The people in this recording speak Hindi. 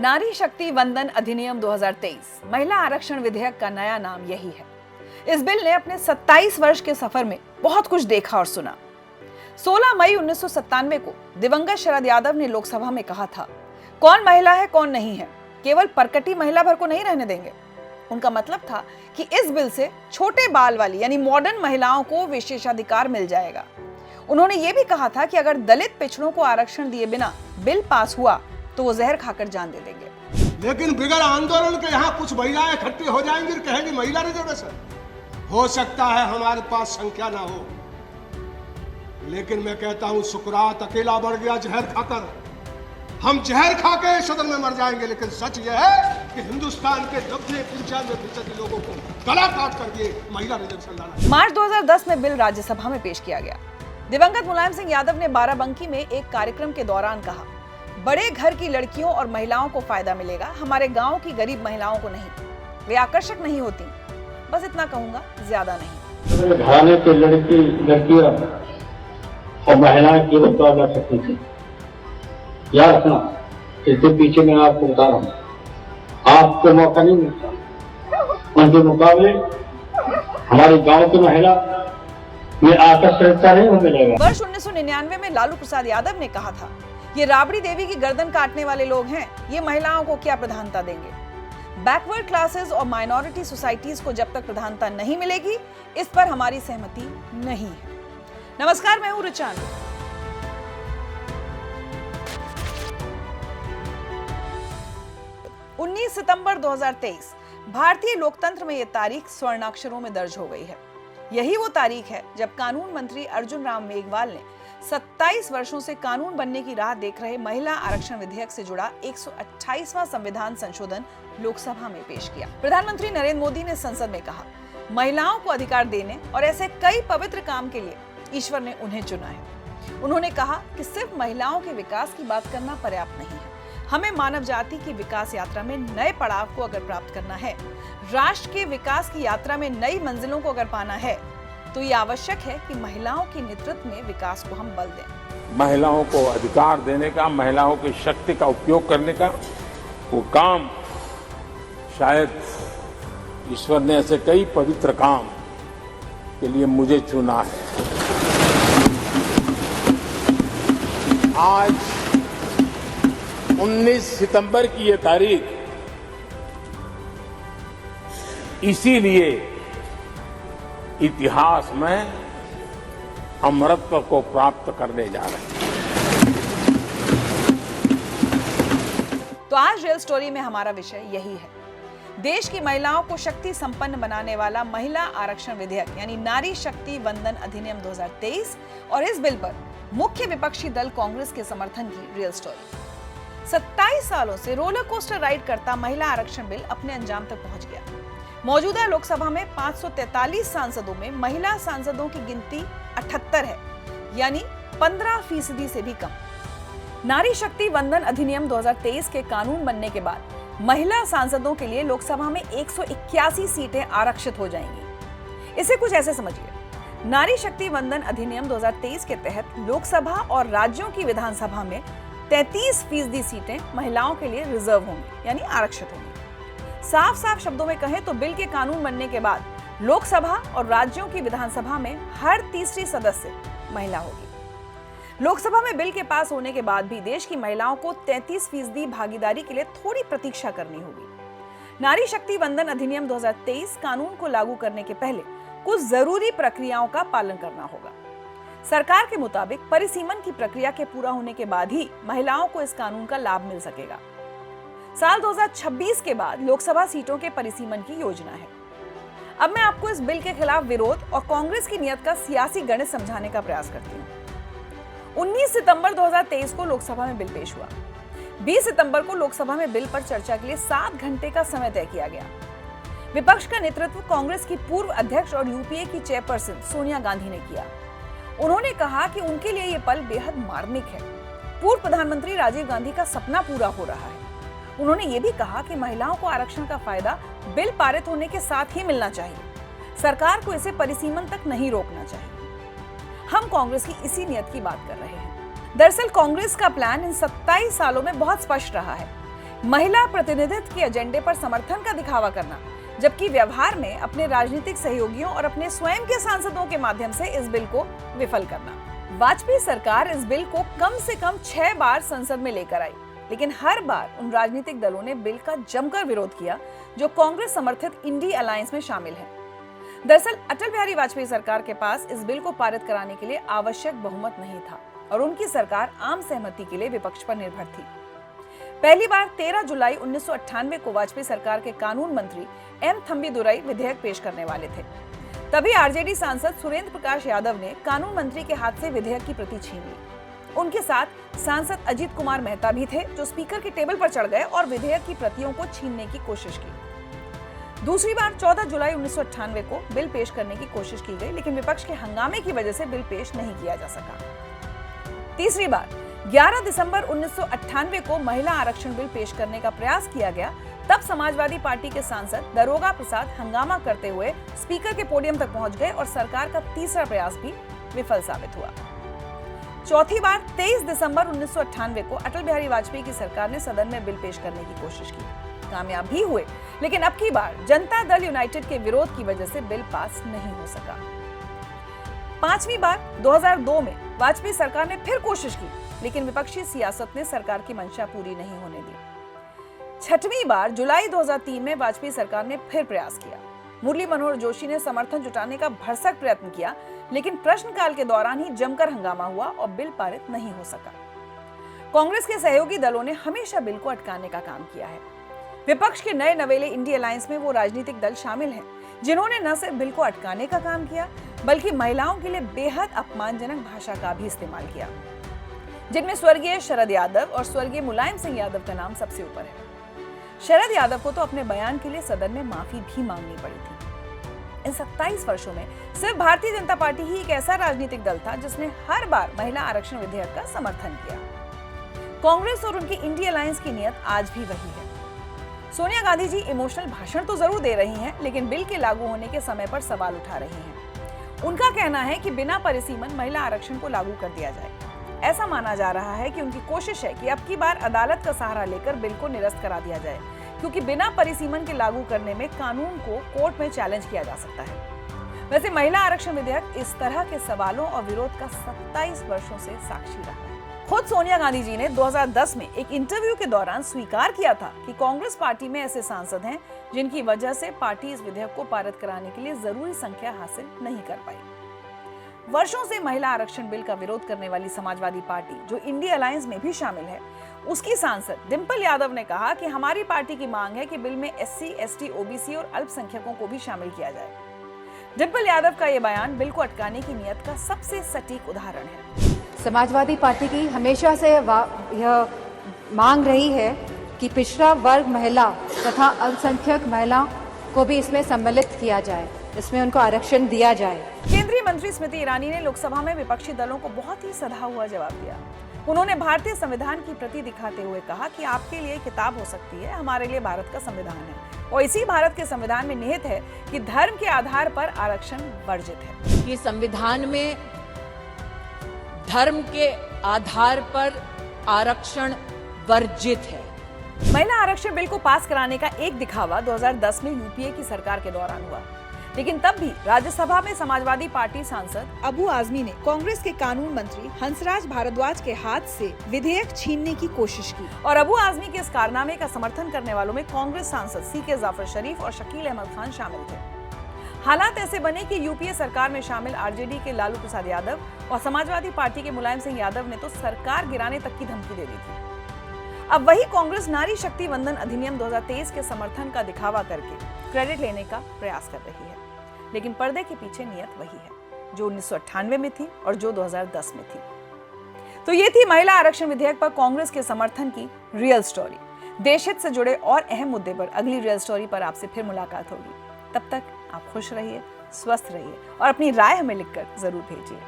नारी शक्ति वंदन अधिनियम 2023 महिला आरक्षण विधेयक का नया नाम यही है। इस बिल ने अपने 27 वर्ष के सफर में बहुत कुछ देखा और सुना। 16 मई 1997 को दिवंगत शरद यादव ने लोकसभा में कहा था, कौन महिला है कौन नहीं है, केवल परकटी महिला भर को नहीं रहने देंगे। उनका मतलब था कि इस बिल से छोटे बाल वाली यानी मॉडर्न महिलाओं को विशेषाधिकार मिल जाएगा। उन्होंने ये भी कहा था कि अगर दलित पिछड़ों को आरक्षण दिए बिना बिल पास हुआ तो वो जहर खाकर जान दे देंगे। लेकिन बिगड़ आंदोलन के यहाँ कुछ महिलाएं इकट्ठी हो जाएंगी और कहेंगी महिला रिजर्वेशन। हो सकता है हमारे पास संख्या ना हो, लेकिन मैं कहता हूँ सुकरात अकेला मर गया जहर खाकर। हम जहर खा के सदन में मर जाएंगे, लेकिन सच यह है कि हिंदुस्तान के 90-95% लोगों को गला काट कर ये महिला रिजर्वेशन लाना। मार्च 2010 में बिल राज्यसभा में पेश किया गया। दिवंगत मुलायम सिंह यादव ने बाराबंकी में एक कार्यक्रम के दौरान कहा, बड़े घर की लड़कियों और महिलाओं को फायदा मिलेगा, हमारे गांव की गरीब महिलाओं को नहीं। वे आकर्षक नहीं होती, बस इतना कहूंगा, ज्यादा नहीं। घराने के लड़कियां और महिलाएं केवल तो लड़ सकती थी। याद रखना, इसके पीछे मैं आपको बता रहा हूँ, आपको मौका नहीं मिलता। उनके मुकाबले हमारे गांव की महिला में आकर्षकता नहीं मिलेगा। वर्ष 1999 में लालू प्रसाद यादव ने कहा था, ये राबड़ी देवी की गर्दन काटने वाले लोग हैं, ये महिलाओं को क्या प्रधानता देंगे। बैकवर्ड क्लासेस और माइनॉरिटी सोसाइटीज को जब तक प्रधानता नहीं मिलेगी, इस पर हमारी सहमति नहीं है। नमस्कार, मैं हूं रुचान। उन्नीस सितंबर 2023 भारतीय लोकतंत्र में यह तारीख स्वर्णाक्षरों में दर्ज हो गई है। यही वो तारीख है जब कानून मंत्री अर्जुन राम मेघवाल ने 27 वर्षों से कानून बनने की राह देख रहे महिला आरक्षण विधेयक से जुड़ा 128वां संविधान संशोधन लोकसभा में पेश किया। प्रधानमंत्री नरेंद्र मोदी ने संसद में कहा, महिलाओं को अधिकार देने और ऐसे कई पवित्र काम के लिए ईश्वर ने उन्हें चुना है। उन्होंने कहा कि सिर्फ महिलाओं के विकास की बात करना पर्याप्त नहीं है, हमें मानव जाति की विकास यात्रा में नए पड़ाव को अगर प्राप्त करना है, राष्ट्र के विकास की यात्रा में नई मंजिलों को अगर पाना है, तो ये आवश्यक है कि महिलाओं के नेतृत्व में विकास को हम बल दें। महिलाओं को अधिकार देने का, महिलाओं की शक्ति का उपयोग करने का वो काम, शायद ईश्वर ने ऐसे कई पवित्र काम के लिए मुझे चुना है। आज 19 सितंबर की ये तारीख इसीलिए इतिहास में अमरत्व को प्राप्त करने जा रहे हैं। तो आज रियल स्टोरी में हमारा विषय यही है, देश की महिलाओं को शक्ति संपन्न बनाने वाला महिला आरक्षण विधेयक यानी नारी शक्ति वंदन अधिनियम 2023 और इस बिल पर मुख्य विपक्षी दल कांग्रेस के समर्थन की रियल स्टोरी। 27 सालों से रोलर कोस्टर राइड करता महिला आरक्षण बिल अपने अंजाम तक पहुंच गया। मौजूदा लोकसभा में 543 सांसदों में महिला सांसदों की गिनती 78 है, यानी 15% से भी कम। नारी शक्ति वंदन अधिनियम 2023 के कानून बनने के बाद महिला सांसदों के लिए लोकसभा में 181 सीटें आरक्षित हो जाएंगी। इसे कुछ ऐसे समझिए, नारी शक्ति वंदन अधिनियम 2023 के तहत लोकसभा और राज्यों की विधानसभा में 33% सीटें महिलाओं के लिए रिजर्व होंगी, यानी आरक्षित होंगी। साफ साफ शब्दों में कहें तो बिल के कानून बनने के बाद लोकसभा और राज्यों की विधानसभा में हर तीसरी सदस्य महिला होगी। लोकसभा में बिल के पास होने के बाद भी देश की महिलाओं को 33% भागीदारी के लिए थोड़ी प्रतीक्षा करनी होगी। नारी शक्ति वंदन अधिनियम 2023 कानून को लागू करने के पहले कुछ जरूरी प्रक्रियाओं का पालन करना होगा। सरकार के मुताबिक परिसीमन की प्रक्रिया के पूरा होने के बाद ही महिलाओं को इस कानून का लाभ मिल सकेगा। साल 2026 के बाद लोकसभा सीटों के परिसीमन की योजना है। अब मैं आपको इस बिल के खिलाफ विरोध और कांग्रेस की नीयत का सियासी गणित समझाने का प्रयास करती हूँ। 19 सितंबर 2023 को लोकसभा में बिल पेश हुआ। 20 सितंबर को लोकसभा में बिल पर चर्चा के लिए 7 घंटे का समय तय किया गया। विपक्ष का नेतृत्व कांग्रेस की पूर्व अध्यक्ष और यूपीए की चेयरपर्सन सोनिया गांधी ने किया। उन्होंने कहा कि उनके लिए ये पल बेहद मार्मिक है। पूर्व प्रधानमंत्री राजीव गांधी का सपना पूरा हो रहा है। उन्होंने ये भी कहा कि महिलाओं को आरक्षण का फायदा बिल पारित होने के साथ ही मिलना चाहिए, सरकार को इसे परिसीमन तक नहीं रोकना चाहिए। हम कांग्रेस की इसी नियत की बात कर रहे हैं। दरअसल कांग्रेस का प्लान इन 27 सालों में बहुत स्पष्ट रहा है। महिला प्रतिनिधित्व के एजेंडे पर समर्थन का दिखावा करना, जबकि व्यवहार में अपने राजनीतिक सहयोगियों और अपने स्वयं के सांसदों के माध्यम से इस बिल को विफल करना। वाजपेयी सरकार इस बिल को कम से कम 6 बार संसद में लेकर आई, लेकिन हर बार उन राजनीतिक दलों ने बिल का जमकर विरोध किया जो कांग्रेस समर्थित इंडी अलायंस में शामिल हैं। दरअसल अटल बिहारी वाजपेयी सरकार के पास इस बिल को पारित कराने के लिए आवश्यक बहुमत नहीं था और उनकी सरकार आम सहमति के लिए विपक्ष पर निर्भर थी। पहली बार 13 जुलाई 1998 को वाजपेयी सरकार के कानून मंत्री एम थंबीदुरई विधेयक पेश करने वाले थे। तभी आरजेडी सांसद सुरेंद्र प्रकाश यादव ने कानून मंत्री के हाथ से विधेयक की प्रति छीन ली। उनके साथ सांसद अजीत कुमार मेहता भी थे, जो स्पीकर के टेबल पर चढ़ गए और विधेयक की प्रतियों को छीनने की कोशिश की। दूसरी बार 14 जुलाई 1998 को बिल पेश करने की कोशिश की गई, लेकिन विपक्ष के हंगामे की वजह से बिल पेश नहीं किया जा सका। तीसरी बार 11 दिसंबर 1998 को महिला आरक्षण बिल पेश करने का प्रयास किया गया। तब समाजवादी पार्टी के सांसद दरोगा प्रसाद हंगामा करते हुए स्पीकर के पोडियम तक पहुंच गए और सरकार का तीसरा प्रयास भी विफल साबित हुआ। चौथी बार 23 दिसंबर 1998 को अटल बिहारी वाजपेयी की सरकार ने सदन में बिल पेश करने की कोशिश की, कामयाब भी हुए, लेकिन अब की बार जनता दल यूनाइटेड के विरोध की वजह से बिल पास नहीं हो सका। पांचवी बार 2002 में वाजपेयी सरकार ने फिर कोशिश की, लेकिन विपक्षी सियासत ने सरकार की मंशा पूरी नहीं होने दी। छठवीं बार जुलाई 2003 में वाजपेयी सरकार ने फिर प्रयास किया। मुरली मनोहर जोशी ने समर्थन जुटाने का भरसक प्रयत्न किया, लेकिन प्रश्नकाल के दौरान ही जमकर हंगामा हुआ और बिल पारित नहीं हो सका। कांग्रेस के सहयोगी दलों ने हमेशा बिल को अटकाने का काम किया है। विपक्ष के नए नवेले इंडी अलायंस में वो राजनीतिक दल शामिल हैं जिन्होंने न सिर्फ बिल को अटकाने का काम किया, बल्कि महिलाओं के लिए बेहद अपमानजनक भाषा का भी इस्तेमाल किया, जिनमें स्वर्गीय शरद यादव और स्वर्गीय मुलायम सिंह यादव का नाम सबसे ऊपर है। शरद यादव को तो अपने बयान के लिए सदन में माफी भी मांगनी पड़ी थी। इन 27 वर्षों में सिर्फ भारतीय जनता पार्टी ही एक ऐसा राजनीतिक दल था जिसने हर बार महिला आरक्षण विधेयक का समर्थन किया। कांग्रेस और उनकी इंडी अलायंस की नीयत आज भी वही है। सोनिया गांधी जी इमोशनल भाषण तो जरूर दे रही हैं, लेकिन बिल के लागू होने के समय पर सवाल उठा रही हैं। उनका कहना है कि बिना परिसीमन महिला आरक्षण को लागू कर दिया जाए। ऐसा माना जा रहा है कि उनकी कोशिश है कि अब की बार अदालत का सहारा लेकर बिल को निरस्त करा दिया जाए, क्योंकि बिना परिसीमन के लागू करने में कानून को कोर्ट में चैलेंज किया जा सकता है। वैसे महिला आरक्षण विधेयक इस तरह के सवालों और विरोध का 27 वर्षों से साक्षी रहा है। खुद सोनिया गांधी जी ने 2010 में एक इंटरव्यू के दौरान स्वीकार किया था कि कांग्रेस पार्टी में ऐसे सांसद हैं जिनकी वजह से पार्टी इस विधेयक को पारित कराने के लिए जरूरी संख्या हासिल नहीं कर पाई। वर्षों से महिला आरक्षण बिल का विरोध करने वाली समाजवादी पार्टी, जो इंडी अलायंस में भी शामिल है, उसकी सांसद डिंपल यादव ने कहा कि हमारी पार्टी की मांग है कि बिल में SC, ST, OBC और अल्पसंख्यकों को भी शामिल किया जाए। डिंपल यादव का ये बयान बिल को अटकाने की नीयत का सबसे सटीक उदाहरण है। समाजवादी पार्टी की हमेशा से यह मांग रही है कि पिछड़ा वर्ग महिला तथा अल्पसंख्यक महिलाओं को भी इसमें सम्मिलित किया जाए, इसमें उनको आरक्षण दिया जाए। केंद्रीय मंत्री स्मृति ईरानी ने लोकसभा में विपक्षी दलों को बहुत ही सधा हुआ जवाब दिया। उन्होंने भारतीय संविधान की प्रति दिखाते हुए कहा कि आपके लिए किताब हो सकती है, हमारे लिए भारत का संविधान है, और इसी भारत के संविधान में निहित है कि धर्म के आधार पर आरक्षण वर्जित है। ये संविधान में धर्म के आधार पर आरक्षण वर्जित है। महिला आरक्षण बिल को पास कराने का एक दिखावा 2010 में यूपीए की सरकार के दौरान हुआ, लेकिन तब भी राज्यसभा में समाजवादी पार्टी सांसद अबू आजमी ने कांग्रेस के कानून मंत्री हंसराज भारद्वाज के हाथ से विधेयक छीनने की कोशिश की, और अबू आजमी के इस कारनामे का समर्थन करने वालों में कांग्रेस सांसद CK जाफर शरीफ और शकील अहमद खान शामिल थे। हालात ऐसे बने कि यूपीए सरकार में शामिल आरजेडी के लालू प्रसाद यादव और समाजवादी पार्टी के मुलायम सिंह यादव ने तो सरकार गिराने तक की धमकी दे दी थी। अब वही कांग्रेस नारी शक्ति वंदन अधिनियम 2023 के समर्थन का दिखावा करके क्रेडिट लेने का प्रयास कर रही है, लेकिन पर्दे के पीछे नियत वही है जो 1998 में थी और जो 2010 में थी। तो ये थी महिला आरक्षण विधेयक पर कांग्रेस के समर्थन की रियल स्टोरी। देशहित से जुड़े और अहम मुद्दे पर अगली रियल स्टोरी पर आपसे फिर मुलाकात होगी। तब तक आप खुश रहिए, स्वस्थ रहिए और अपनी राय हमें लिखकर जरूर भेजिए।